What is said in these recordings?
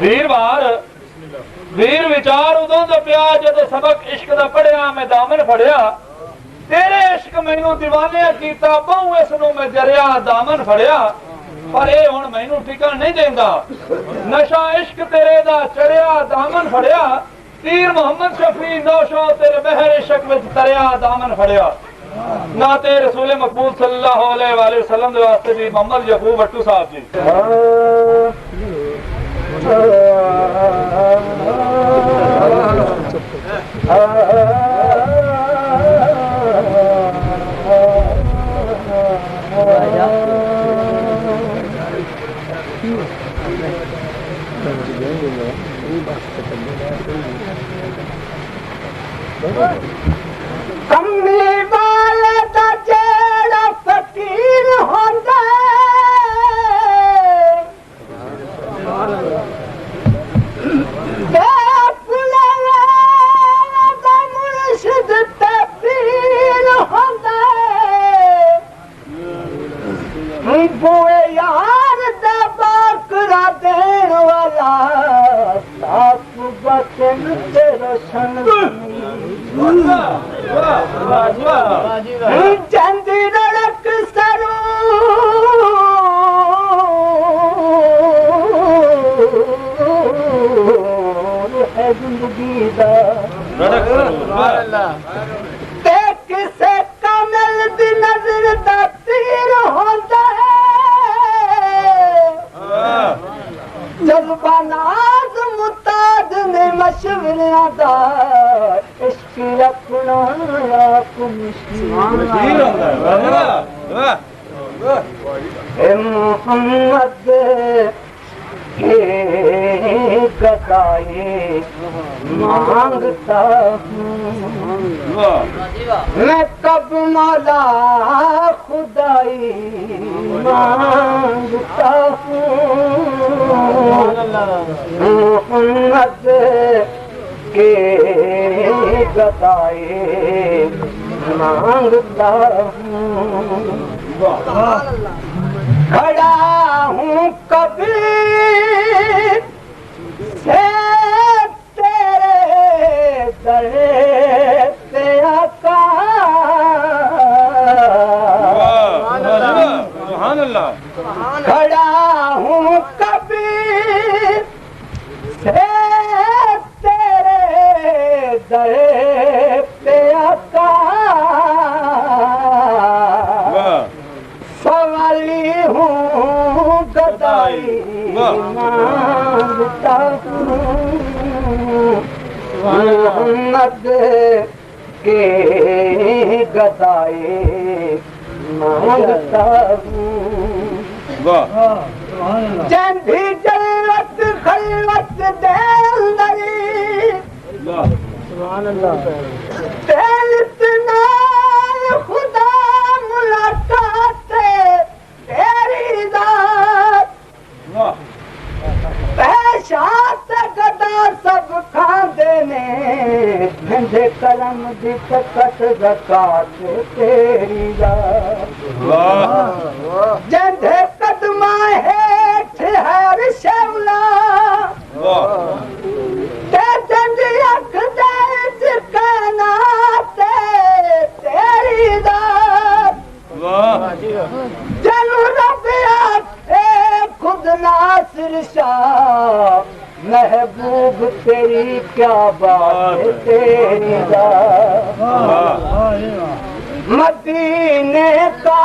वीरवार वीर विचार उदों दा पिया जदों सबक इश्क दा पढ़िया मैं दामन फड़िया तेरे इश्क मैनू दीवाने कीता बहु इस नूं मैं जरिया दामन फड़िया पर ये हुण मैनू टिकण नहीं देंदा नशा इश्क तेरे दा चढ़िया दामन फड़िया तीर मोहम्मद शफी नौशो तेरे बहर इश्क विच तरिया दामन फड़िया ना ते रसूल मकबूल सल्लल्लाहु अलैहि वसल्लम दे वास्ते भी मोहम्मद यकूब भट्टू साहब जी कमली वाले दा जेड़ा फकीर होंदा मुर्शिद ते पीर होंदा बुए यार दा बाकरा देण वाला साफ बचन ते रोशन चंदी रड़क सरू है जिंदगी दा किसे कमल दी नजर दा तीर होंदा जज्बा नाज मुताद ने मशवरियां दा इश्क रखना आप मुश्किल ए मोहम्मद के गदाए मांगता हूँ मैं कब मौला खुदाई मांगता हूँ मोहम्मद के गदाए मांगता हूँ खड़ा हूँ कभी से तेरे दर पे आका खड़ा हूँ कभी से तेरे दर पे आका सवाली हूँ गदाई मांगता हूँ मोहम्मद के गदाए मांगता हूँ जंधी जल्लत खलवत दे अंदरी दिल नाल खुदा मुलाकात तेरी जात पैशात गदा सब खांदे ने झंडे करम दी तकत ज़कात तेरी जात झंडे कदमा हेठ हर शवला ते झंडी अख दे कहना तेरी जात जनु रबिया खुद नासिर शाह महबूब तेरी क्या बात है तेरी जात मदीने का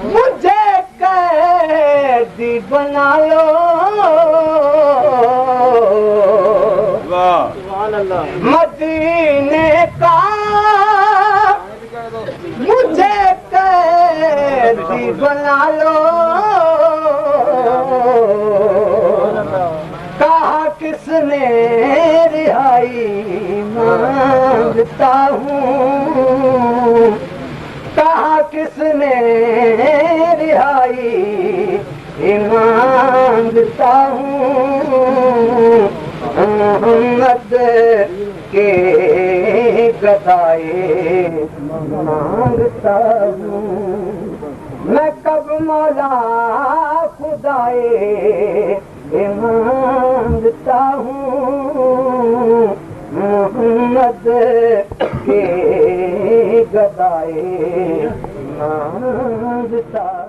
मुझे कैदी बना लो मदीने का मुझे कैदी बना लो कहा किसने रिहाई मांगता हूँ कहा किसने रिहाई मांगता हूँ मोहम्मद के गदाए मांगता हूँ मैं कब मौला खुदाए मांगता हूँ मोहम्मद के गदाए मांगता